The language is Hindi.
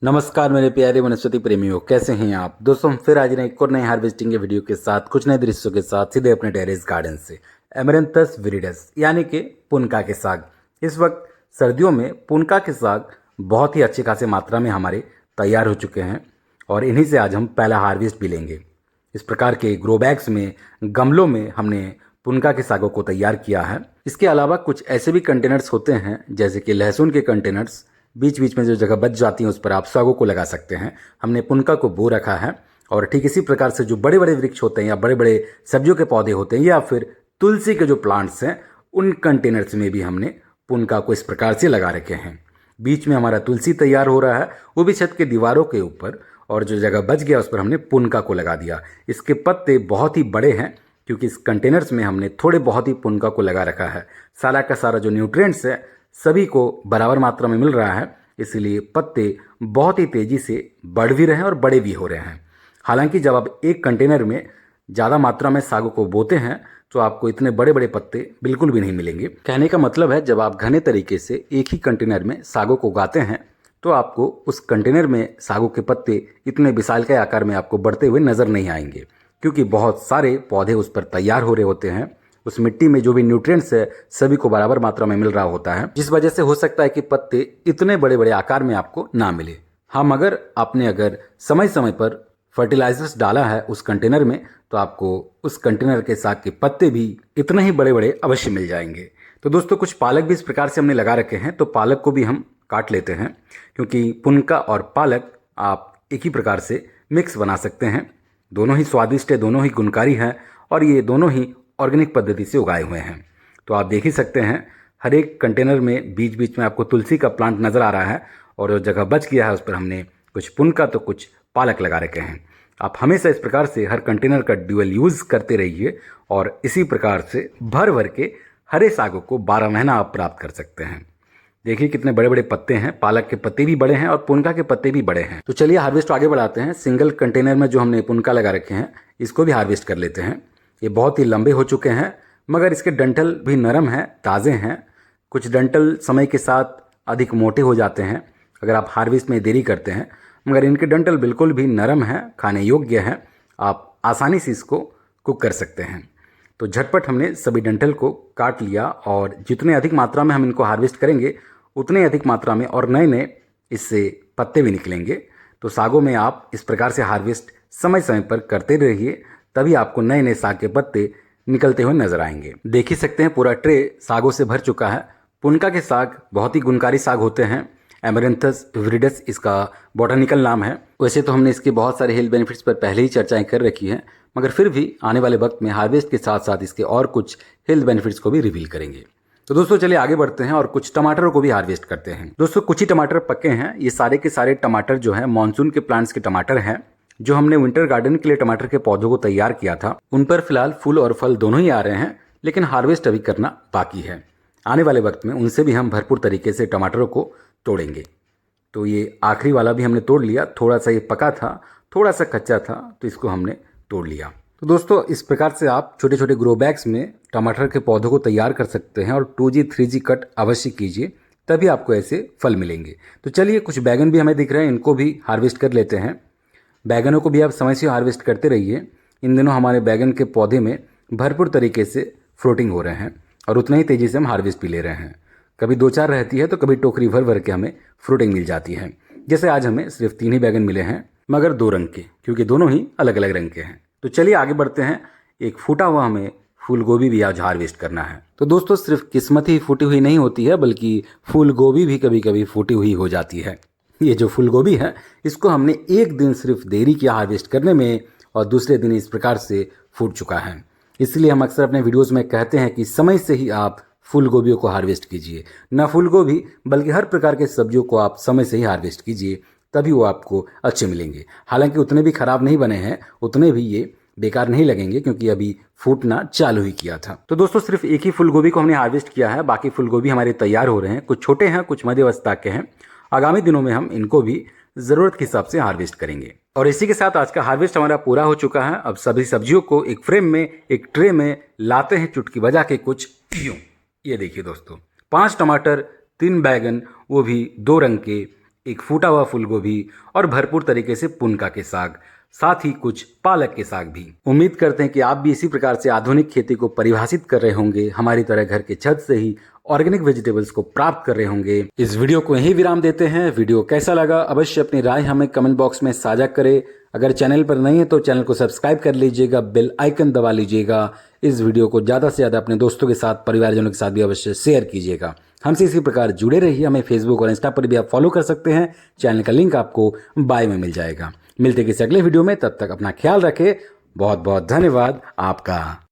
नमस्कार मेरे प्यारे वनस्पति प्रेमियों, कैसे हैं आप दोस्तों। हम फिर आज एक और नए हार्वेस्टिंग के वीडियो के साथ कुछ नए दृश्यों के साथ सीधे अपने टेरेस गार्डन से एमरैंथस विरिडस यानी कि पुनका के साग। इस वक्त सर्दियों में पुनका के साग बहुत ही अच्छी खासी मात्रा में हमारे तैयार हो चुके हैं और इन्हीं से आज हम पहला हार्वेस्ट भी लेंगे। इस प्रकार के ग्रो बैग्स में, गमलों में हमने पुनका के सागों को तैयार किया है। इसके अलावा कुछ ऐसे भी कंटेनर्स होते हैं जैसे कि लहसुन के कंटेनर्स, बीच बीच में जो जगह बच जाती है उस पर आप सागों को लगा सकते हैं। हमने पुनका को बो रखा है और ठीक इसी प्रकार से जो बड़े बड़े वृक्ष होते हैं या बड़े बड़े सब्जियों के पौधे होते हैं या फिर तुलसी के जो प्लांट्स हैं उन कंटेनर्स में भी हमने पुनका को इस प्रकार से लगा रखे हैं। बीच में हमारा तुलसी तैयार हो रहा है, वो भी छत के दीवारों के ऊपर, और जो जगह बच गया उस पर हमने पुनका को लगा दिया। इसके पत्ते बहुत ही बड़े हैं क्योंकि इस कंटेनर्स में हमने थोड़े बहुत ही पुनका को लगा रखा है। सारा का सारा जो न्यूट्रिएंट्स है सभी को बराबर मात्रा में मिल रहा है, इसलिए पत्ते बहुत ही तेज़ी से बढ़ भी रहे हैं और बड़े भी हो रहे हैं। हालांकि जब आप एक कंटेनर में ज़्यादा मात्रा में सागों को बोते हैं तो आपको इतने बड़े बड़े पत्ते बिल्कुल भी नहीं मिलेंगे। कहने का मतलब है जब आप घने तरीके से एक ही कंटेनर में सागों को उगाते हैं तो आपको उस कंटेनर में सागों के पत्ते इतने विशालकाय आकार में आपको बढ़ते हुए नज़र नहीं आएंगे, क्योंकि बहुत सारे पौधे उस पर तैयार हो रहे होते हैं। उस मिट्टी में जो भी न्यूट्रिएंट्स है सभी को बराबर मात्रा में मिल रहा होता है, जिस वजह से हो सकता है कि पत्ते इतने बड़े बड़े आकार में आपको ना मिले। हाँ, मगर आपने अगर समय समय पर फर्टिलाइजर्स डाला है उस कंटेनर में तो आपको उस कंटेनर के साग के पत्ते भी इतने ही बड़े बड़े अवश्य मिल जाएंगे। तो दोस्तों, कुछ पालक भी इस प्रकार से हमने लगा रखे हैं, तो पालक को भी हम काट लेते हैं, क्योंकि पुनका और पालक आप एक ही प्रकार से मिक्स बना सकते हैं। दोनों ही स्वादिष्ट है, दोनों ही गुणकारी हैं और ये दोनों ही ऑर्गेनिक पद्धति से उगाए हुए हैं। तो आप देख ही सकते हैं हर एक कंटेनर में बीच बीच में आपको तुलसी का प्लांट नज़र आ रहा है और जो जगह बच गया है उस पर हमने कुछ पुनका तो कुछ पालक लगा रखे हैं। आप हमेशा इस प्रकार से हर कंटेनर का ड्यूअल यूज़ करते रहिए और इसी प्रकार से भर भर के हरे सागों को 12 महीना आप प्राप्त कर सकते हैं। देखिए कितने बड़े बड़े पत्ते हैं, पालक के पत्ते भी बड़े हैं और पुनका के पत्ते भी बड़े हैं। तो चलिए हार्वेस्ट आगे बढ़ाते हैं। सिंगल कंटेनर में जो हमने पुनका लगा रखे हैं इसको भी हार्वेस्ट कर लेते हैं। ये बहुत ही लंबे हो चुके हैं मगर इसके डंठल भी नरम हैं, ताज़े हैं। कुछ डंठल समय के साथ अधिक मोटे हो जाते हैं अगर आप हार्वेस्ट में देरी करते हैं, मगर इनके डंठल बिल्कुल भी नरम हैं, खाने योग्य हैं। आप आसानी से इसको कुक कर सकते हैं। तो झटपट हमने सभी डंठल को काट लिया और जितने अधिक मात्रा में हम इनको हार्वेस्ट करेंगे उतने अधिक मात्रा में और नए नए इससे पत्ते भी निकलेंगे। तो सागों में आप इस प्रकार से हार्वेस्ट समय समय पर करते रहिए, तभी आपको नए नए साग के पत्ते निकलते हुए नजर आएंगे। देख ही सकते हैं पूरा ट्रे सागों से भर चुका है। पुनका के साग बहुत ही गुणकारी साग होते हैं। एमरैंथस विरिडस इसका बॉटनिकल नाम है। वैसे तो हमने इसके बहुत सारे हेल्थ बेनिफिट्स पर पहले ही चर्चाएं कर रखी हैं, मगर फिर भी आने वाले वक्त में हार्वेस्ट के साथ साथ इसके और कुछ हेल्थ बेनिफिट्स को भी रिवील करेंगे। तो दोस्तों चलिए आगे बढ़ते हैं और कुछ टमाटरों को भी हार्वेस्ट करते हैं। दोस्तों कुछ ही टमाटर पके हैं। ये सारे के सारे टमाटर जो है मानसून के प्लांट्स के टमाटर हैं। जो हमने विंटर गार्डन के लिए टमाटर के पौधों को तैयार किया था उन पर फिलहाल फूल और फल दोनों ही आ रहे हैं, लेकिन हार्वेस्ट अभी करना बाकी है। आने वाले वक्त में उनसे भी हम भरपूर तरीके से टमाटरों को तोड़ेंगे। तो ये आखिरी वाला भी हमने तोड़ लिया। थोड़ा सा ये पका था, थोड़ा सा कच्चा था, तो इसको हमने तोड़ लिया। तो दोस्तों इस प्रकार से आप छोटे छोटे ग्रो बैग्स में टमाटर के पौधों को तैयार कर सकते हैं और 2G 3G कट अवश्य कीजिए, तभी आपको ऐसे फल मिलेंगे। तो चलिए कुछ बैगन भी हमें दिख रहे हैं, इनको भी हार्वेस्ट कर लेते हैं। बैगनों को भी आप समय से हार्वेस्ट करते रहिए। इन दिनों हमारे बैगन के पौधे में भरपूर तरीके से फ्रूटिंग हो रहे हैं और उतनी ही तेज़ी से हम हार्वेस्ट भी ले रहे हैं। कभी 2-4 रहती है तो कभी टोकरी भर भर के हमें फ्रूटिंग मिल जाती है। जैसे आज हमें सिर्फ 3 ही बैगन मिले हैं, मगर 2 रंग के, क्योंकि दोनों ही अलग अलग रंग के हैं। तो चलिए आगे बढ़ते हैं। एक फूटा हुआ हमें फूल गोभी भी आज हार्वेस्ट करना है। तो दोस्तों सिर्फ किस्मत ही फूटी हुई नहीं होती है, बल्कि फूल गोभी भी कभी कभी फूटी हुई हो जाती है। ये जो फूल गोभी है इसको हमने एक दिन सिर्फ देरी किया हार्वेस्ट करने में और दूसरे दिन इस प्रकार से फूट चुका है। इसलिए हम अक्सर अपने वीडियोस में कहते हैं कि समय से ही आप फूल गोभियों को हार्वेस्ट कीजिए। न फूल गोभी बल्कि हर प्रकार के सब्जियों को आप समय से ही हार्वेस्ट कीजिए, तभी वो आपको अच्छे मिलेंगे। हालांकि उतने भी खराब नहीं बने हैं, उतने भी ये बेकार नहीं लगेंगे, क्योंकि अभी फूटना चालू ही किया था। तो दोस्तों सिर्फ एक ही फूल गोभी को हमने हार्वेस्ट किया है, बाकी फूल गोभी हमारे तैयार हो रहे हैं। कुछ छोटे हैं, कुछ मध्यवस्था के हैं। आगामी दिनों में हम इनको भी ज़रूरत के हिसाब से हार्वेस्ट करेंगे। और इसी के साथ आज का हार्वेस्ट हमारा पूरा हो चुका है। अब सभी सब्जियों को एक फ्रेम में, एक ट्रे में लाते हैं चुटकी बजा के कुछ यूं। ये देखिए दोस्तों, 5 टमाटर, 3 बैगन, वो भी 2 रंग के, एक फूटा हुआ फूल गोभी और भरपूर तरीके से पुनका के साग, साथ ही कुछ पालक के साग भी। उम्मीद करते हैं कि आप भी इसी प्रकार से आधुनिक खेती को परिभाषित कर रहे होंगे, हमारी तरह घर के छत से ही ऑर्गेनिक वेजिटेबल्स को प्राप्त कर रहे होंगे। इस वीडियो को यहीं विराम देते हैं। वीडियो कैसा लगा अवश्य अपनी राय हमें कमेंट बॉक्स में साझा करें। अगर चैनल पर नहीं है तो चैनल को सब्सक्राइब कर लीजिएगा, बेल आइकन दबा लीजिएगा। इस वीडियो को ज़्यादा से ज़्यादा अपने दोस्तों के साथ, परिवारजनों के साथ भी अवश्य शेयर कीजिएगा। हमसे इसी प्रकार जुड़े रहिए। हमें फेसबुक और इंस्टा पर भी आप फॉलो कर सकते हैं। चैनल का लिंक आपको बायो में मिल जाएगा। मिलते किसी अगले वीडियो में, तब तक अपना ख्याल रखें। बहुत बहुत धन्यवाद आपका।